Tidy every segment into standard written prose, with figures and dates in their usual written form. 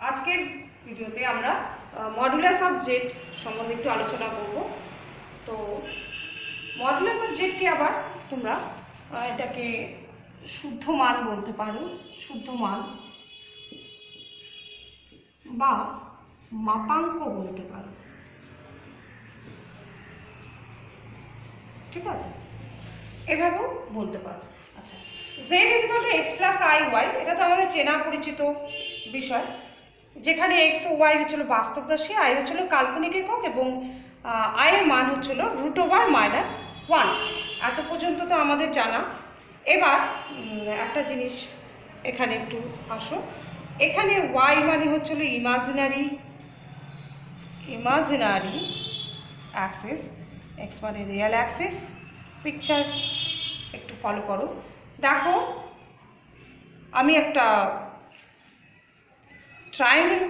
আজকের ভিডিওতে আমরা মডুলাস অফ জেড সম্বন্ধে একটু আলোচনা করব। তো মডুলাস অফ জেড কে আবার তোমরা এটাকে শুদ্ধ মান বলতে পারো, শুদ্ধ মান বা মাপাঙ্ক বলতে পারো, ঠিক আছে, এভাবেও বলতে পারো। আচ্ছা, z = x + iy, এটা তো আমাদের চেনা পরিচিত বিষয়, যেখানে x ও y হচ্ছিল বাস্তব রাশি, i হচ্ছিল কাল্পনিক একক এবং i এর মান হচ্ছিল √−1। এত পর্যন্ত তো আমাদের জানা। এবার একটা জিনিস এখানে একটু আসো, এখানে y মানে হচ্ছিল ইমাজিনারি অ্যাক্সিস, x মানে রিয়েল অ্যাক্সিস। পিকচার একটু ফলো করো, দেখো আমি একটা ট্রায়াঙ্গেল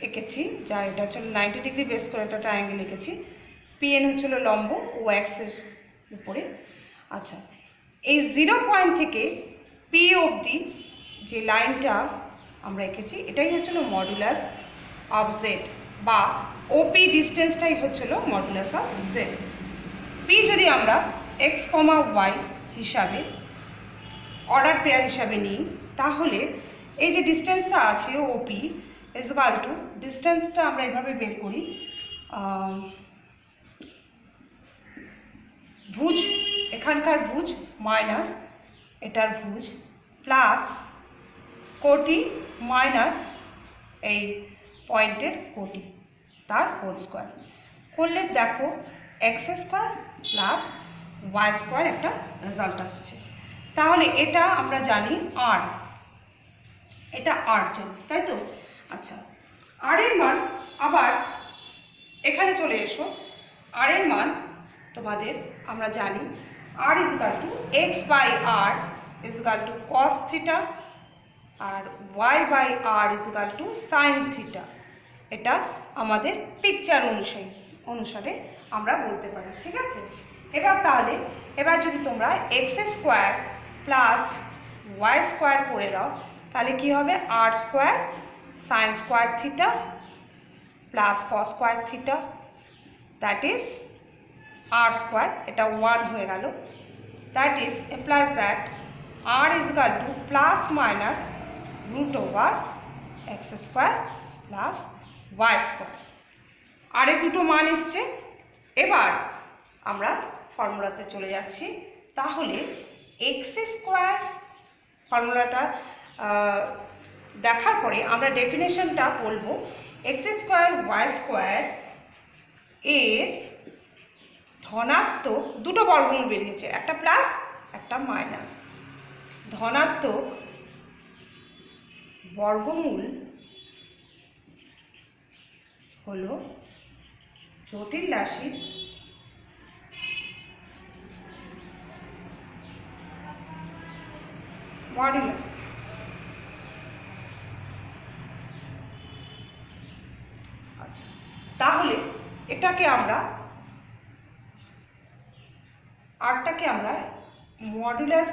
এঁকেছি, যা এটা হচ্ছে 90 ডিগ্রি বেস করে একটা ট্রায়াঙ্গেল এঁকেছি। পিএন হচ্ছিল লম্ব ও এক্সের উপরে। আচ্ছা, এই 0 পয়েন্ট থেকে পি অবধি যে লাইনটা আমরা এঁকেছি এটাই হচ্ছিল মডুলাস অফ জেড, বা ওপি ডিস্টেন্সটাই হচ্ছিল মডুলাস অফ জেড। পি যদি আমরা x, y হিসাবে অর্ডার পেয়ার হিসাবে নিই, তাহলে এই যে ডিস্টেন্সটা আছে ওপি = ডিস্টেন্সটা আমরা এভাবে বের করি, ভুজ, এখানকার ভুজ মাইনাস এটার ভুজ প্লাস কোটি মাইনাস এই পয়েন্টের কোটি, তার হোল স্কোয়ার করলে দেখো x² + y² একটা রেজাল্ট আসছে। তাহলে এটা আমরা জানি আর, এটা আর জানি, তাই তো? আচ্ছা, আর এর মান আবার এখানে চলে এসো। আর এর মান তোমাদের আমরা জানি r = x/r = cos θ আর y/r = sin θ। এটা আমাদের পিকচার অনুসারে আমরা বলতে পারি, ঠিক আছে? এবার যদি তোমরা x² + y² করে দাও, তাহলে কি হবে? r² sin² θ plus cos² θ, that is r², এটা 1 হয়ে গেল। That is implies that r = ±√x² + y²। আর এই দুটো মান এসছে। এবার আমরা ফর্মুলাতে চলে যাচ্ছি। তাহলে x² ফর্মুলাটা দেখার পরে আমরা ডেফিনেশনটা বলবো। x² y² এর ধনাত্মক দুটো বর্গমূল বেরিয়েছে, একটা প্লাস একটা মাইনাস। ধনাত্মক বর্গমূল হলো জটিল রাশির মডুলাস। আচ্ছা, তাহলে এটাকে আমরা আরটাকে আমরা মডুলাস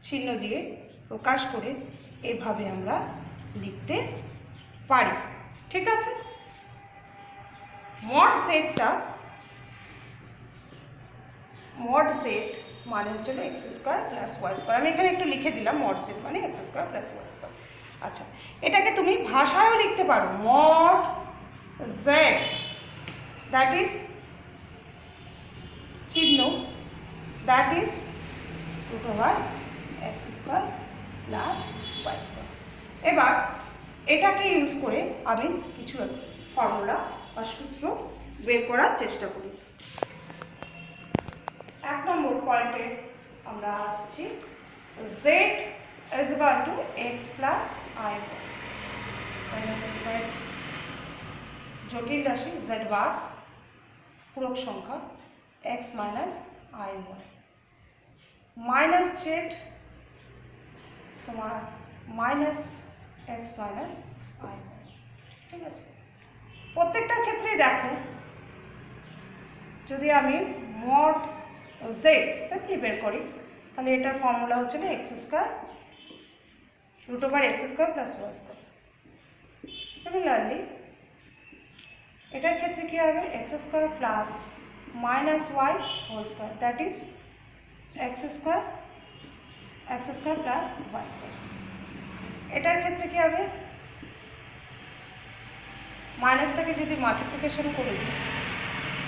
চিহ্ন দিয়ে প্রকাশ করে এভাবে আমরা লিখতে পারি, ঠিক আছে? মড জেড মানে হচ্ছে x² + y²। আমি এখানে একটু লিখে দিলাম, মড জেড মানে x² + y²। আচ্ছা, এটাকে তুমি ভাষায়ও লিখতে পারো, মড জেড, দ্যাট ইজ চিহ্ন, দ্যাট ইজ √x² + y²। এবার এটাকে ইউজ করে আমি কিছু ফর্মুলা বা সূত্র বের করার চেষ্টা করি। 1 নম্বর পয়েন্টে আমরা আসছি, z = x + i, z জটিল রাশি z বার, পূরক সংখ্যা x - iy, মাইনাস জেড তোমার -x - iy, ঠিক আছে? প্রত্যেকটার ক্ষেত্রে দেখো, যদি আমি মড জেড সিম্পলি বের করি, তাহলে এটার ফর্মুলা হচ্ছে x² √x² + y²। সিমিলারলি এটার ক্ষেত্রে কি হবে, X square plus minus Y whole square, that is X square plus Y square. এটার ক্ষেত্রে কি হবে, মাইনাসটাকে যদি মাল্টিপ্লিকেশন করে দিই,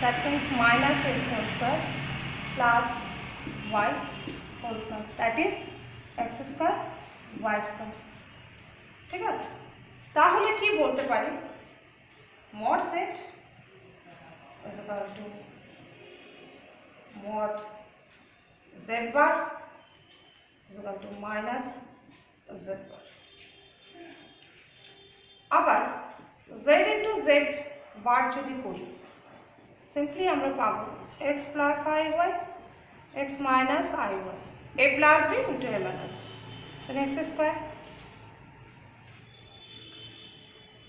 that means minus X whole square plus Y whole square, that is X square Y square. ঠিক আছে, তাহলে কি বলতে পারি, mod z is equal to mod z bar is equal to minus z bar। আবার z into z বার যদি করি, simply আমরা পাবো x plus iy x minus iy a plus b into a minus b, then x square,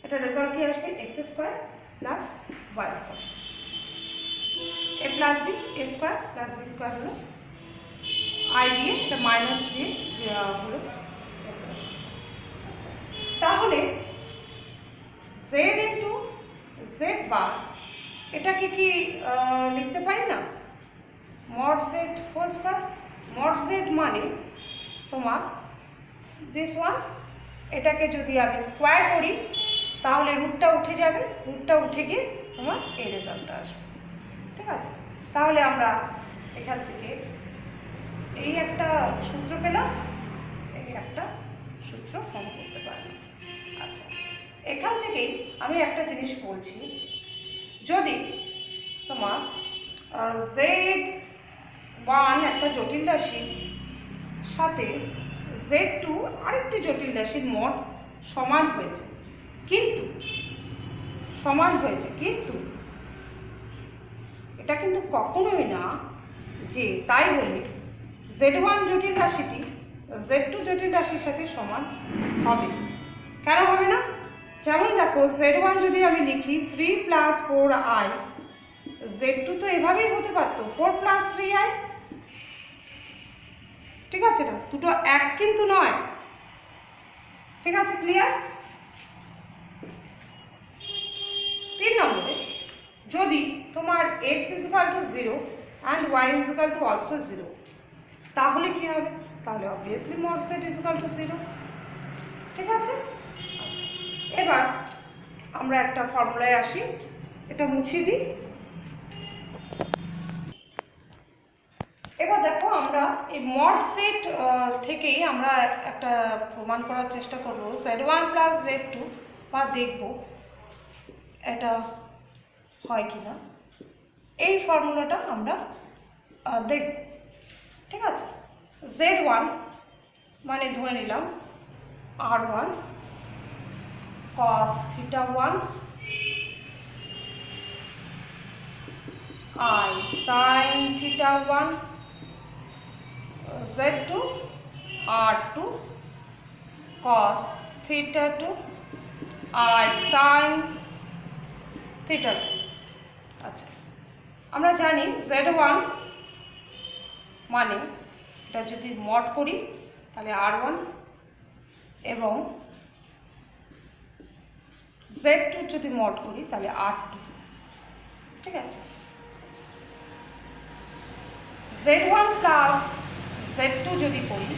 এটা result কি আসবে, x square plus Y square, a plus b a square plus b square হলো i দিয়ে এটা minus দিয়ে হলো। তাহলে Z into Z bar এটাকে কি লিখতে পারি না, mod Z whole square. Mod Z মানে তোমার দিস ওয়ান, এটাকে যদি আমি স্কোয়ার করি তাহলে রুটটা উঠে যাবে, রুটটা উঠে গিয়ে তোমার এই রেজাল্টটা আসবে। ঠিক আছে, তাহলে আমরা এখান থেকে এই একটা সূত্র পেলাম, এই একটা সূত্র ফর্ম করতে পারলাম। আচ্ছা, এখান থেকেই আমি একটা জিনিস বলছি, যদি তোমার z1 একটা জটিল রাশির সাথে z2 আরেকটি জটিল রাশির মড সমান হয়েছে, কিন্তু এটা কিন্তু কখনোই না যে তাই বলে z1 জটিল রাশিটি z2 জটিল রাশির সাথে সমান হবে। কেন হবে না? যেমন দেখো, z1 যদি আমি লিখি 3 প্লাস 4i, z2 তো এভাবেই হতে পারতো 4 প্লাস 3i। ঠিক আছে, না দুটো এক কিন্তু নয়। ঠিক আছে, ক্লিয়ার? 3 নম্বরে, যদি তোমার x is equal to 0 and y is equal to also 0, তাহলে কি হবে? তাহলে obviously mod z is equal to 0। ঠিক আছে, আচ্ছা, এবার আমরা একটা ফর্মুলায় আসি, এটা মুছে দিই। এবার দেখো, আমরা এই মড সেট থেকেই আমরা একটা প্রমাণ করার চেষ্টা করব z1 প্লাস z2, বা দেখব এটা হয় কিনা। এই ফর্মুলাটা আমরা দেখব। ঠিক আছে, z1 মানে ধরে নিলাম r1 cos theta 1 I sin theta 1, z2 r2 cos theta 2 I sin theta 2। আচ্ছা, আমরা জানি z1 মানে এটা যদি মড করি তাহলে r1, এবং z2 যদি মড করি তাহলে r2। ঠিক আছে, z1 প্লাস z2 যদি করি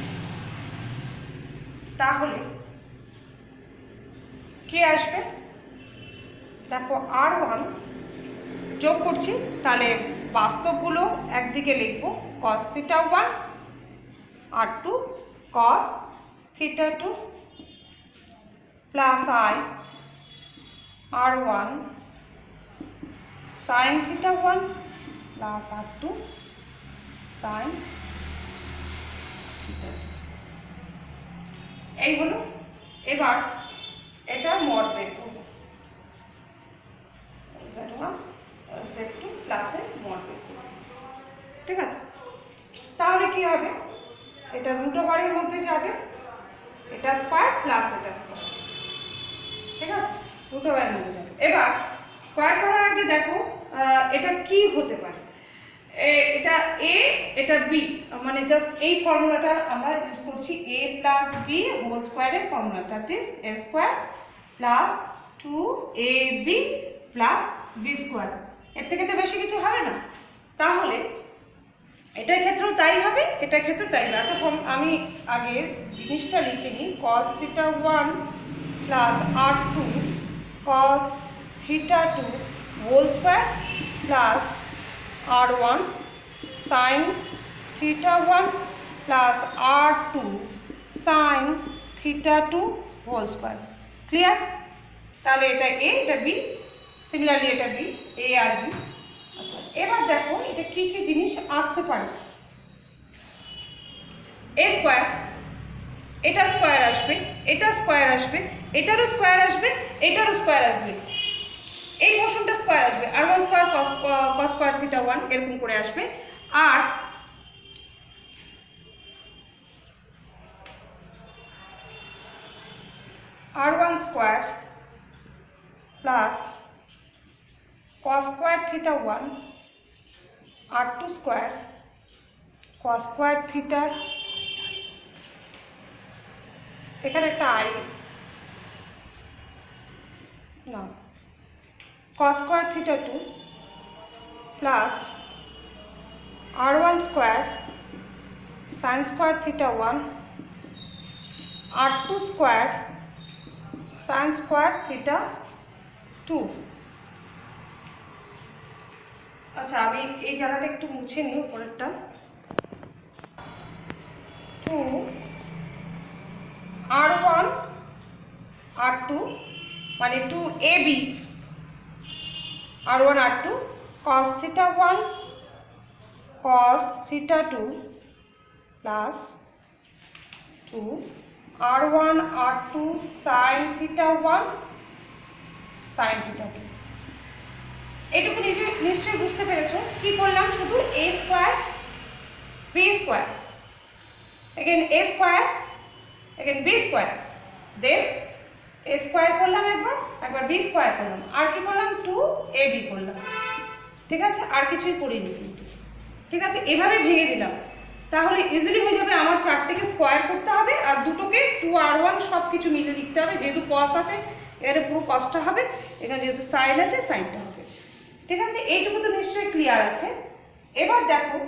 তাহলে কি আসবে? দেখো, r1 যোগ করছি, তাহলে বাস্তবগুলো একদিকে লিখব, cos theta 1 r2 cos theta 2 plus I r1 sin theta 1 plus r2 sin theta 2। এই হলো। এবার এটা মড বের করব, z1 z2 প্লাসের মড বের করব। ঠিক আছে, তাহলে কি হবে? এটা রুট ওভারের মধ্যে যাবে, এটা স্কয়ার প্লাস এটা স্কয়ার। ঠিক আছে, রুট ওভারের মধ্যে যাবে। এবার স্কয়ার করার আগে দেখো এটা কি হতে পারে। এটা a, এটা b, মানে জাস্ট এই ফর্মুলাটা আমরা ইউজ করছি, a প্লাস b হোল স্কয়ারের formula, that is a square plus 2ab plus b square. এর থেকে তো বেশি কিছু হবে না, তাহলে এটার ক্ষেত্রেও তাই হবে, এটার ক্ষেত্রেও তাই হবে। আচ্ছা আমি আগে জিনিসটা লিখে নিই, cos theta 1 plus r2 cos theta 2 whole square plus r1 sin theta 1 plus r2 sin theta 2 whole square. Clear? তাহলে এটা এ, এটা বি, সিমিলারলি এটা বি, এ আর বি। আচ্ছা এবার দেখো এটা কি কি জিনিস আসতে পারে। এ স্কোয়ার, এটা স্কোয়ার আসবে, এটা স্কোয়ার আসবে, এটারও স্কোয়ার আসবে, এটারও স্কোয়ার আসবে, এই পোর্শনটা স্কোয়ার আসবে, আর one square cos square theta 1 এরকম করে আসবে। আর r1 square plus cos square theta 1 r2 square cos square theta, এখানে একটা আই না, cos square theta 2 plus r1 square sin square theta 1 r2 square sin square theta 2। আচ্ছা আমি এই জায়গাটা একটু মুছে নিই, উপরেরটা। 2 r1 r2 মানে 2ab r1 r2 cos theta 1 cos theta 2 plus 2 r1 r2 sin theta 1 sin theta 2। এইটুকু নিশ্চয়ই বুঝতে পেরেছো কি করলাম, শুধু a square b square again a square again b square, then a square করলাম একবার b স্কোয়ার করলাম, আর কি করলাম 2ab করলাম। ঠিক আছে, আর কিছুই করিনি কিন্তু। ঠিক আছে, এভাবে ভেঙে দিলাম, তাহলে ইজিলি হয়ে যাবে। আমার চারটেকে স্কোয়ার করতে হবে আর দুটোকে 2r1 সব কিছু মিলে লিখতে হবে, যেহেতু cos আছে এখানে পুরো cosটা হবে, এখানে যেহেতু sin আছে সাইনটা হবে। ঠিক আছে, এইটুকু তো নিশ্চয়ই ক্লিয়ার আছে। এবার দেখো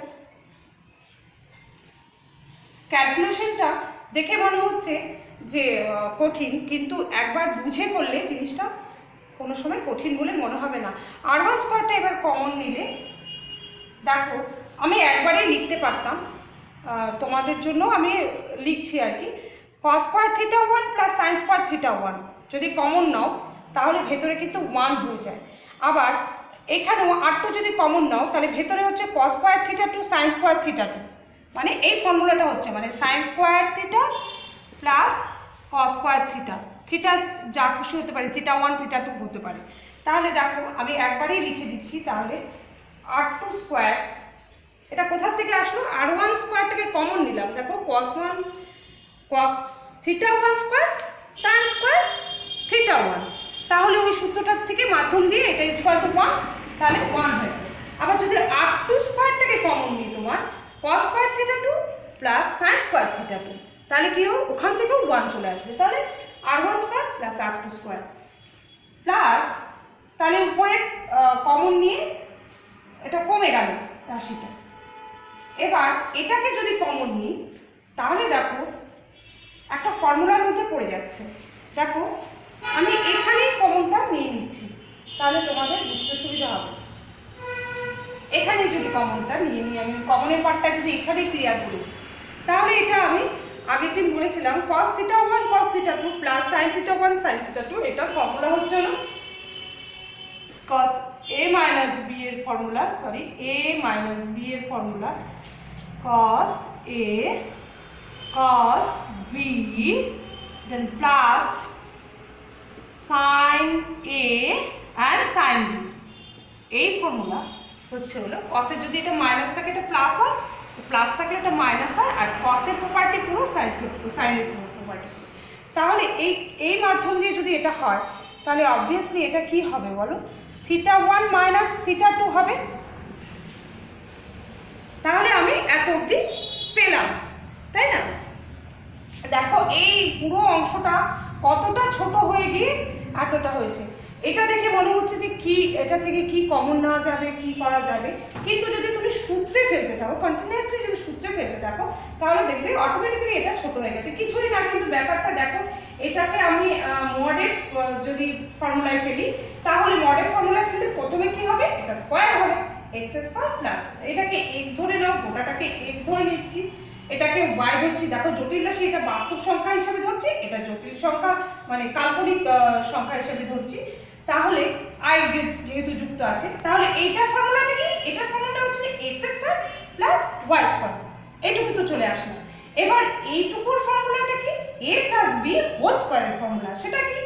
ক্যালকুলেশনটা দেখে মনে হচ্ছে যে কঠিন, কিন্তু একবার বুঝে করলে জিনিসটা কোনো সময় কঠিন বলে মনে হবে না। r1 স্কোয়ারটা এবার কমন নিলে দেখো আমি একবারেই লিখতে পারতাম, তোমাদের জন্য আমি লিখছি আর কি। cos square theta 1 plus sin square theta 1 যদি কমন নাও তাহলে ভেতরে কিন্তু 1 হয়ে যায়। আবার এখানেও r2 যদি কমন নাও তাহলে ভেতরে হচ্ছে cos square theta 2 sin square theta 2, মানে এই ফর্মুলাটা হচ্ছে মানে sin square theta plus cos square theta, theta যা খুশি হতে পারে, থিটা 1 থিটা 2 হতে পারে। তাহলে দেখো আমি একবারেই লিখে দিচ্ছি, তাহলে r2 স্কোয়ার, এটা কোথা থেকে আসলো, r1 স্কোয়ারটাকে কমন নিলাম, দেখো cos theta 1 square sin square theta 1, তাহলে ওই সূত্রটার থেকে মাধ্যম দিয়ে এটা ইকুয়াল টু 1, তাহলে 1 হয়ে যাবে। আবার যদি r2 স্কোয়ারটাকে কমন নিই তোমার cos square theta 2 plus sin square theta 2, তাহলে কি হবে, ওখান থেকেও 1 চলে আসবে, তাহলে r1 square plus r2 square plus, তাহলে উপরে কমন নিয়ে এটা কমে গেল রাশিটা। এবার এটাকে যদি কমন নিই তাহলে দেখো একটা ফর্মুলার মধ্যে পড়ে যাচ্ছে। দেখো আমি এখানেই কমনটা নিয়ে নিচ্ছি, তাহলে তোমাদের বুঝতে সুবিধা হবে। এখানে যদি কমনটা নিয়ে নিই, আমি কমনের পার্টটা যদি এখানে ক্লিয়ার করি, তাহলে এটা আমি আগের দিন বলেছিলাম cos theta 1 cos theta 2 plus sin theta 1 sin theta 2, এটা ফর্মুলা হচ্ছে না cos a minus b এর formula, sorry a minus b এর formula cos a cos b then plus sin a and sin b। এই formula হচ্ছে হলো cos এর যদি এটা মাইনাস থাকে এটা প্লাস হয়, প্লাস থাকলে এটা মাইনাস হয়, আর cos এর প্রপার্টি পুরো sin এর পুরো প্রপার্টি। তাহলে এই মাধ্যম দিয়ে যদি এটা হয় তাহলে অবভিয়াসলি এটা কি হবে বলো, থিটা 1 মাইনাস থিটা 2 হবে। তাহলে আমি এত অবধি পেলাম, তাই না? দেখো এই পুরো অংশটা কতটা ছোট হয়ে গিয়ে এতটা হয়েছে। এটা দেখে মনে হচ্ছে যে কি এটা থেকে কি কমন নেওয়া যাবে, কি করা যাবে, কিন্তু যদি তুমি সূত্রে ফেলতে থাকো, কন্টিনিউয়াসলি যদি সূত্রে ফেলতে থাকো, তাহলে দেখবে অটোমেটিক্যালি এটা ছোট হয়ে গেছে। কিছুই না, কিন্তু ব্যাপারটা দেখো, এটাকে আমি মডের যদি ফর্মুলায় ফেলি, তাহলে মডের ফর্মুলায় ফেললে প্রথমে কি হবে, এটা স্কোয়ার হবে, এক্স স্কোয়ার প্লাস, এটাকে এক্স ধরে নাও, গোটাটাকে এক্স ধরে নিচ্ছি, এটাকে y ধরছি। দেখো জটিল রাশি এটা বাস্তব সংখ্যা হিসেবে ধরছি, এটা জটিল সংখ্যা মানে কাল্পনিক সংখ্যা হিসেবে ধরছি। তাহলে i যেহেতু যুক্ত আছে, তাহলে এইটার ফর্মুলাটা কি, এটার ফর্মুলাটা হচ্ছে x square plus y square, এইটুকু তো চলে আসলো। এবার এইটুকুর ফর্মুলাটা কি, a প্লাস b হোল স্কয়ারের ফর্মুলা, সেটা কি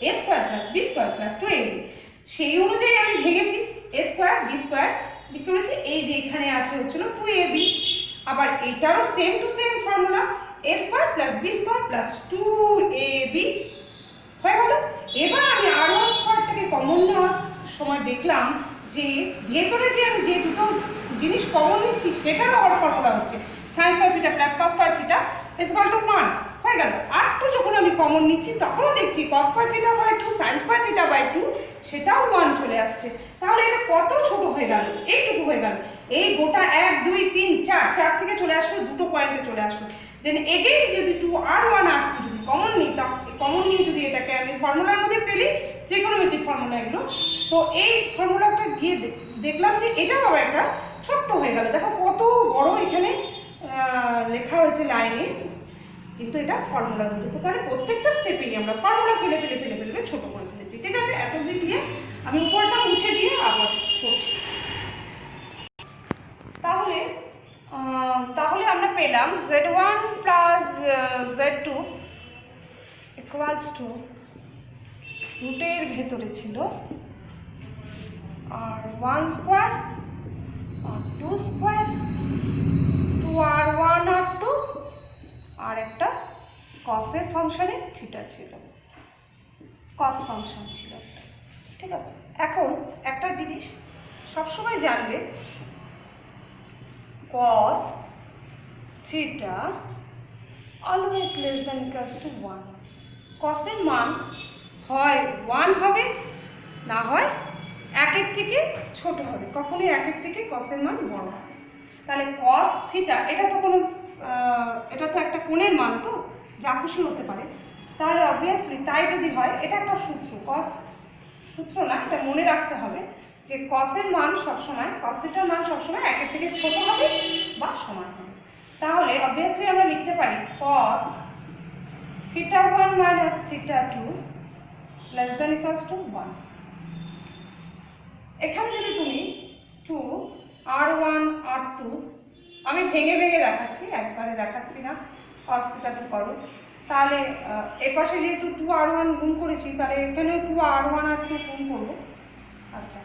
a square plus b square plus 2ab। সেই অনুযায়ী আমি ভেঙেছি, a স্কয়ার b স্কয়ার লিখে করেছি, এই যে এখানে আছে হচ্ছিল 2ab। আবার এটারও same to same formula, a square plus b square plus 2ab হয়ে গেল। এবার আমি r1 স্কয়ারটাকে কমন নেওয়ার সময় দেখলাম যে ভেতরে যে আমি যে দুটো জিনিস কমন নিচ্ছি সেটারও আর ফর্মুলা হচ্ছে sin square theta plus cos square theta equal to 1 হয়ে গেল। r2 যখন আমি কমন নিচ্ছি তখনও দেখছি cos square theta by 2 sin square theta by 2 সেটাও 1 চলে আসছে। তাহলে এটা কত ছোট হয়ে গেল, এইটুকু হয়ে গেল। এই গোটা 1 2 3 4 4 থেকে চলে আসলো, দুটো পয়েন্টে চলে আসলো। দেন এগেইন যদি 2r1 r2 যদি কমন নিই, কমন নিয়ে যদি এটাকে আমি ফর্মুলার মধ্যে ফেলি, ত্রিকোণমিতিক ফর্মুলা এগুলো, তো এই ফর্মুলাটা গিয়ে দেখলাম যে এটাও আবার একটা ছোট্ট হয়ে গেল। দেখো কত বড় এখানে লেখা হয়েছে লাইনে, কিন্তু এটা ফর্মুলার মধ্যে। তাহলে প্রত্যেকটা স্টেপেই আমরা ফর্মুলা ফেলে ফেলে ফেলে ফেলে ছোট করে ফেলেছি। ঠিক আছে, এতদিন দিয়ে আমি উপরটা মুছে দিয়ে আবার করছি। তাহলে আমরা পেলাম z1 plus z2 equals to রুটের ভেতরে ছিল r1 square r2 square 2r1 r2 আর একটা cos এর ফাংশনে থিটা ছিল, cos ফাংশন ছিল একটা। ঠিক আছে, এখন একটা জিনিস সবসময় জানবে, cos theta always less than equals to 1। cos এর মান হয় 1 হবে, না হয় 1 এর থেকে ছোট হবে, কখনোই 1 এর থেকে cos এর মান বড় হবে। তাহলে cos theta এটা তো কোনো এটা তো একটা কোণের মান, তো যা খুশি হতে পারে। তাহলে অবভিয়াসলি তাই যদি হয়, এটা একটা সূত্র, cos সূত্র না, এটা মনে রাখতে হবে যে cos এর মান সবসময়, cos থিটার মান সবসময় 1 এর থেকে ছোট হবে বা সমান হবে। তাহলে অবভিয়াসলি আমরা লিখতে পারি cos theta 1 minus theta 2 less than equals to 1। এখানে যদি তুমি 2r1 r2, আমি ভেঙে ভেঙে দেখাচ্ছি, একবারে দেখাচ্ছি না, cos theta 2 করো, তাহলে এর পাশে যেহেতু 2r1 গুণ করেছি, তাহলে এখানেও 2r1 r2 গুণ করবো। আচ্ছা,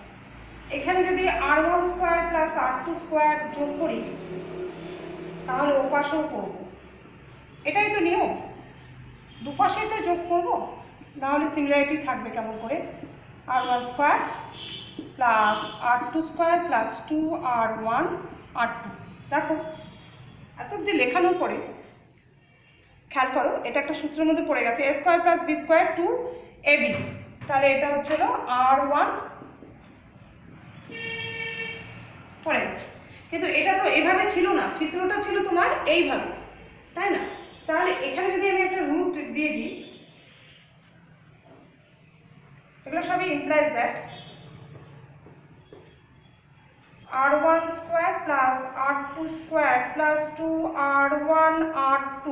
এখানে যদি r1 square plus r2 square যোগ করি, তাহলে ও পাশেও করবো, এটাই তো নিয়ম, দুপাশেই তো যোগ করবো, নাহলে সিমিলারিটি থাকবে কেমন করে। r1 square plus r2 square plus 2r1 r2। দেখো এত অব্দি লেখানোর পরে খেয়াল করো, এটা একটা সূত্রের মধ্যে পড়ে গেছে, a square plus b square 2ab। তাহলে এটা হচ্ছিল r1 পড়ে গেছে, কিন্তু এটা তো এভাবে ছিল না, চিত্রটা ছিল তোমার এইভাবে, তাই না? তাহলে এখানে যদি আমি একটা রুট দিয়ে দিই, এগুলো সবই implies that r1 square plus r2 square plus 2r1 r2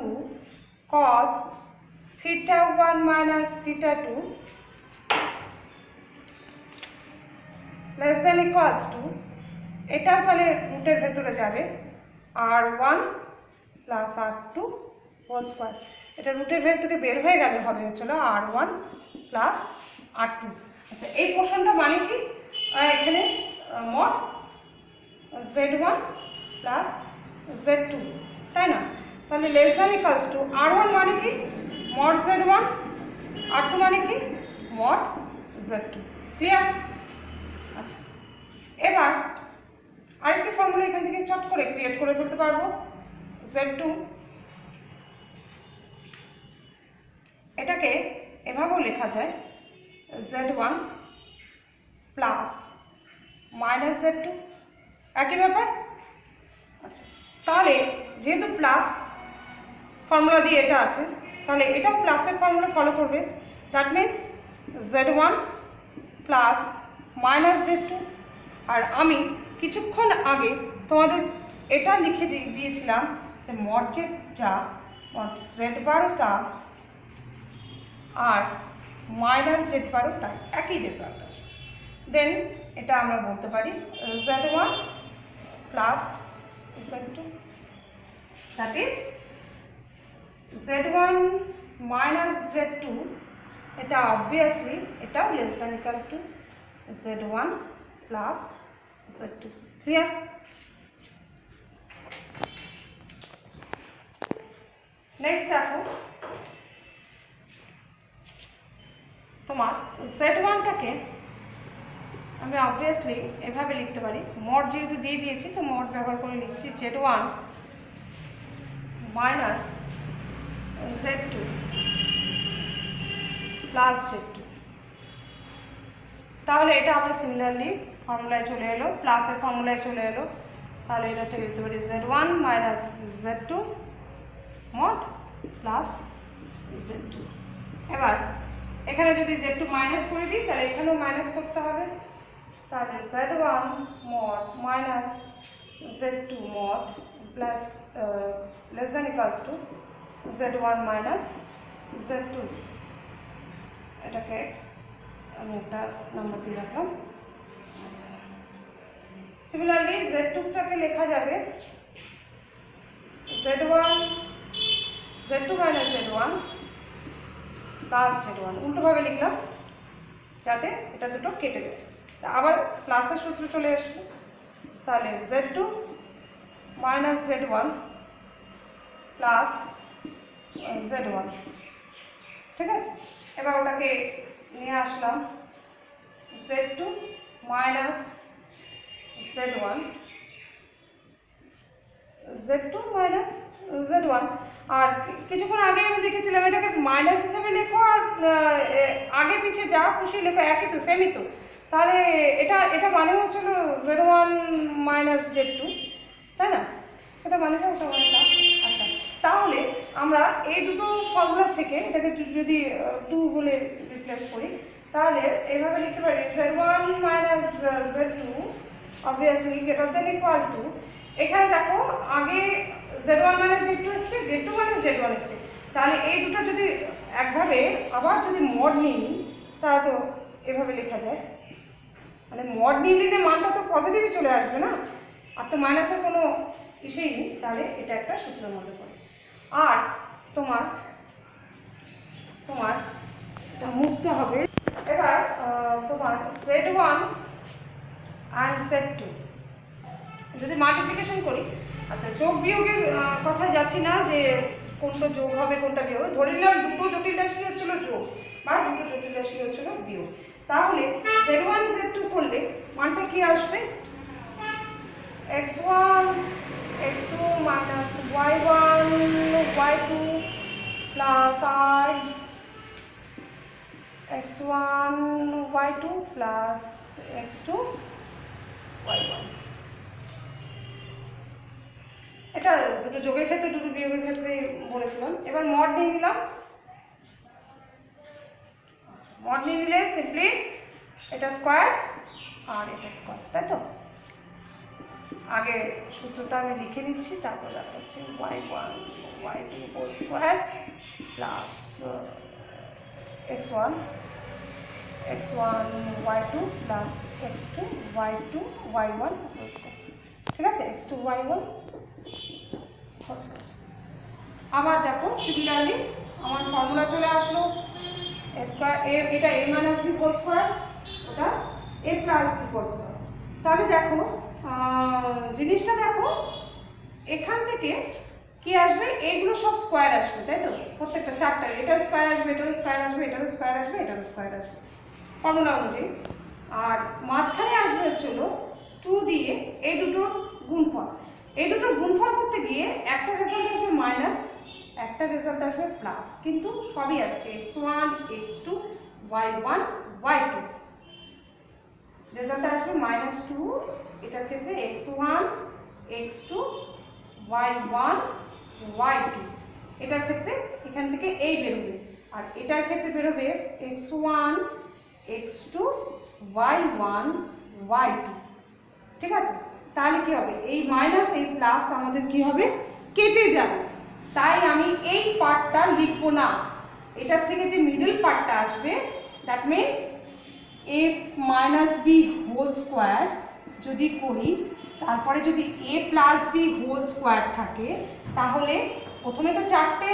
cos theta 1 minus theta 2 less than equals to, এটাও তাহলে রুটের ভেতরে যাবে r1 plus r2 whole square, এটা রুটের ভেতরে বের হয়ে গেলে হবে হচ্ছিল r1 প্লাস r2। আচ্ছা, এই পোর্শনটা মানে কি, এখানে মড z1 প্লাস z2, তাই না? তাহলে less than equals to r1 মানে কি মড z1, r2 মানে কি মড z2। ক্লিয়ার? আচ্ছা, এবার আরেকটি ফর্মুলা এখান থেকে চট করে ক্রিয়েট করে ফেলতে পারবো, z2, এটাকে এভাবেও লেখা যায় z1 প্লাস মাইনাস z2, একই ব্যাপার। আচ্ছা, তাহলে যেহেতু প্লাস ফর্মুলা দিয়ে এটা আছে, তাহলে এটাও প্লাসের ফর্মুলা ফলো করবে। That means z1 plus minus z2। আর আমি কিছুক্ষণ আগে তোমাদের এটা লিখে দিয়েছিলাম যে মড জেড যা, মড জেড বারও তা, আর মাইনাস জেড বারও তাই, একই রেজাল্ট আসবে। দেন এটা আমরা বলতে পারি z1 plus z2, that is z1 minus z2, এটা অবভিয়াসলি এটাও less than equal to z1 plus z2। Clear? Next দেখো, তোমার z1টাকে আমি অবভিয়াসলি এভাবে লিখতে পারি, মড যেহেতু দিয়ে দিয়েছি তো মড ব্যবহার করে লিখছি z1 minus z2 plus z2। তাহলে এটা আবার সিমিলারলি ফর্মুলায় চলে এলো, প্লাসের ফর্মুলায় চলে এলো। তাহলে এটা থেকে লিখতে পারি z1 minus z2 mod plus z2। এবার এখানে যদি z2 মাইনাস করে দিই তাহলে এখানেও মাইনাস করতে হবে। তাহলে z1 mod minus z2 mod plus less than equals to z1 minus z2। এটাকে আমি একটা নাম্বার দিয়ে রাখলাম। আচ্ছা, সিমিলারলি z2টাকে লেখা যাবে z2 minus z1 plus z1। উল্টোভাবে লিখলাম যাতে এটা দুটো কেটে যায়, আবার প্লাসের সূত্র চলে আসবে। তাহলে z2 minus z1 plus z1। ঠিক আছে, এবার ওটাকে নিয়ে আসলাম z2 minus z1 minus z1। আর কিছুক্ষণ আগে আমি দেখেছিলাম এটাকে মাইনাস হিসেবে লেখো আর আগে পিছিয়ে যা খুশি লেখো, একই তো, সেমই তো। তাহলে এটা মানে হচ্ছিল z1 মাইনাস z2, তাই না? এটা মানে ওটা মানে না। আচ্ছা, তাহলে আমরা এই দুটো ফর্মুলা থেকে এটাকে যদি 2 বলে রিপ্লেস করি তাহলে এইভাবে লিখতে পারি z1 minus z2 obviously greater than equal to, এখানে দেখো আগে z1 মাইনাস z2 এসছে, z2 মাইনাস z1 এসছে। তাহলে এই দুটো যদি একভাবে আবার যদি মড নিই তাহলে তো এভাবে লেখা যায়, মানে মড নিয়ে নিলে মানটা তো পজিটিভই চলে আসবে না, আর তো মাইনাসের কোনো ইসেই নেই। তাহলে এটা একটা সূত্রের মধ্যে পড়ে। আর তোমার এটা মুছতে হবে। এবার তোমার z1 আর z2 যদি মাল্টিপ্লিকেশন করি, আচ্ছা যোগ বিয়োগের কথায় যাচ্ছি না যে কোনটা যোগ হবে কোনটা বিয়োগ, ধরে নিলাম দুটো জটিল রাশি হচ্ছিল যোগ বা দুটো জটিল রাশি হচ্ছিল বিয়োগ। তাহলে z1 z2 করলে মানটা কি আসবে? x1 x2 minus y1 y2 plus i x1 y2 plus x2 y1। এটা দুটো যোগের ক্ষেত্রে দুটো বিয়োগের ক্ষেত্রে বলেছিলাম। এবার মড নিয়ে নিলাম। মড নিয়ে নিলে সিম্পলি এটা স্কোয়ার আর এটা স্কোয়ার, তাই তো? আগে সূত্রটা আমি লিখে নিচ্ছি, তারপর দেখা হচ্ছে y1 y2 whole square plus x1 y2 plus x2 y1 whole square. ঠিক আছে, x2 y1 হোল স্কোয়ার। আবার দেখো সিমিলারলি আমার ফর্মুলা চলে আসলো স্কোয়ার, এটা a minus b whole square, ওটা a plus b whole square. তাহলে দেখো জিনিসটা দেখো এখান থেকে কি আসবে, এগুলো সব স্কোয়ার আসবে, তাই তো? প্রত্যেকটা চারটা, এটা স্কোয়ার আসবে, এটারও স্কোয়ার আসবে, এটারও স্কোয়ার আসবে, এটারও স্কোয়ার আসবে ফর্মুলা অনুযায়ী। আর মাঝখানে আসবে হচ্ছিল 2 দিয়ে এই দুটোর গুণফল। এই দুটোর গুণফল করতে গিয়ে একটা রেজাল্ট আসবে মাইনাস, একটা রেজাল্ট আসবে প্লাস, কিন্তু সবই আসছে x1 x2 y1 y2 result আসবে -2, এটার ক্ষেত্রে x1 x2 y1 y2, এটার ক্ষেত্রে এখান থেকে এই বেরোবে, আর এটার ক্ষেত্রে বেরোবে x1 x2 y1 y2। ঠিক আছে, তাহলে কি হবে, এই মাইনাস এই প্লাস আমাদের কি হবে, কেটে যাবে। তাই আমি এই পার্টটা লিখবো না, এটার থেকে যে মিডল পার্টটা আসবে that means a minus B whole square যদি করি, তারপরে যদি a plus B whole square থাকে, তাহলে প্রথমে তো চারটে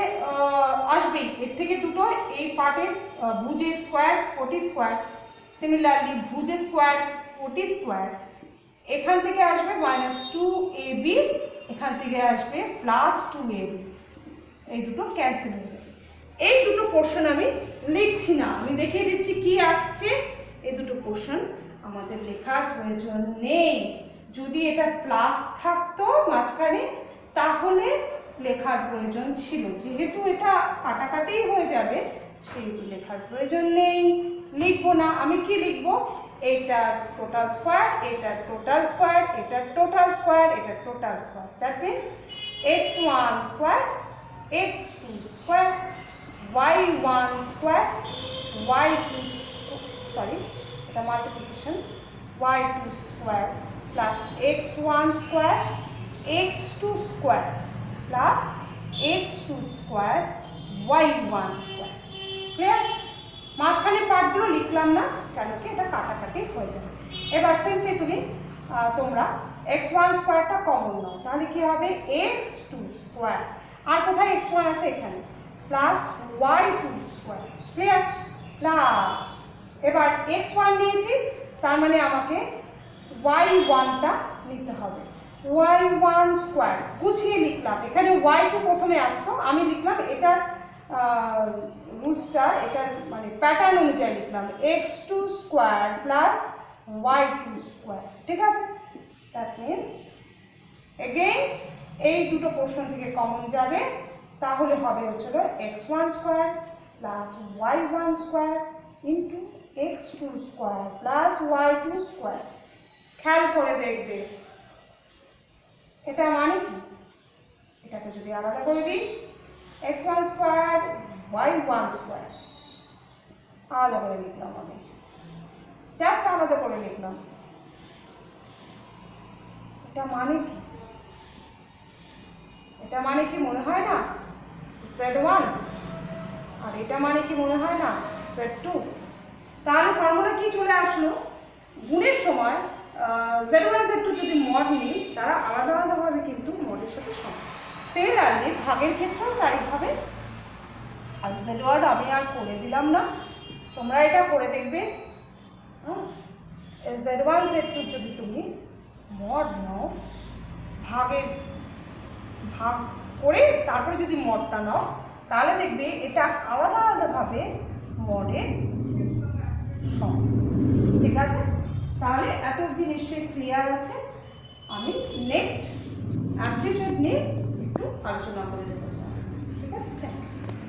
আসবেই, এর থেকে দুটো এই পার্টের ভুজের স্কোয়ার কোটি স্কোয়ার, সিমিলারলি ভুজের স্কোয়ার কোটি স্কোয়ার, এখান থেকে আসবে -2ab, এখান থেকে আসবে +2ab, এই দুটো ক্যান্সেল হয়ে যাবে। এই দুটো পোর্শন আমি লিখছি না, আমি দেখিয়ে দিচ্ছি কি আসছে। এই দুটো পোর্শন আমাদের লেখার প্রয়োজন নেই। যদি এটা প্লাস থাকতো মাঝখানে তাহলে লেখার প্রয়োজন ছিল, যেহেতু এটা কাটাকাটি হয়ে যাবে সেহেতু লেখার প্রয়োজন নেই, লিখবো না। আমি কি লিখবো, এটার টোটাল স্কোয়ার, এটার টোটাল স্কোয়ার, এটার টোটাল স্কোয়ার, এটার total square, that means x1 square x2 square y1 square y2 sorry এটা multiplication y2 square plus x1 square x2 square plus x2 square y1 square. Clear? মাঝখানে পার্টগুলো লিখলাম না কেন কি এটা কাটাকাটি হয়ে যাবে। এবার সিম্পলি তোমরা x1 স্কোয়ারটা কমন নাও, তাহলে কি হবে x2 স্কোয়ার, আর কোথায় x1 আছে এখানে, plus y2 square. Clear? Plus এবার x1 নিয়েছি, তার মানে আমাকে y1টা নিতে হবে, y1 স্কোয়ার গুছিয়ে লিখলাম, এখানে y2 প্রথমে আসতো, আমি লিখলাম এটার রুলসটা, এটার মানে প্যাটার্ন অনুযায়ী লিখলাম x2 square plus y2 square. ঠিক আছে, দ্যাট মিনস এগেইন এই দুটো পোর্শন থেকে কমন যাবে, তাহলে হবে হচ্ছিল x1 square plus y1 square into x2 square plus y2 square. খেয়াল করে দেখবে এটা মানে কি, এটাকে যদি আলাদা করে দিই x1 স্কোয়ার y1 স্কোয়ার আলাদা করে লিখলাম, আমি জাস্ট আলাদা করে লিখলাম, এটা মানে কি, এটা মানে কি মনে হয় না z1, আর এটা মানে কি মনে হয় না z2। তাহলে ফর্মুলা কি চলে আসলো, গুণের সময় z1 z2 যদি মড নিই তারা আলাদা আলাদাভাবে কিন্তু মডের সাথে সমান। সিমিলারলি ভাগের ক্ষেত্রেও তাইভাবে, আর z1 আমি আর করে দিলাম না, তোমরা এটা করে দেখবে। z1 z2 যদি তুমি মড নাও, ভাগ করে তারপরে যদি মডটা নাও, তাহলে দেখবে এটা আলাদা আলাদাভাবে মডে সমান। ঠিক আছে, তাহলে এত অবধি নিশ্চয়ই ক্লিয়ার আছে। আমি নেক্সট অ্যামপ্লিটিউড নিয়ে একটু আলোচনা করে দেবো। ঠিক আছে।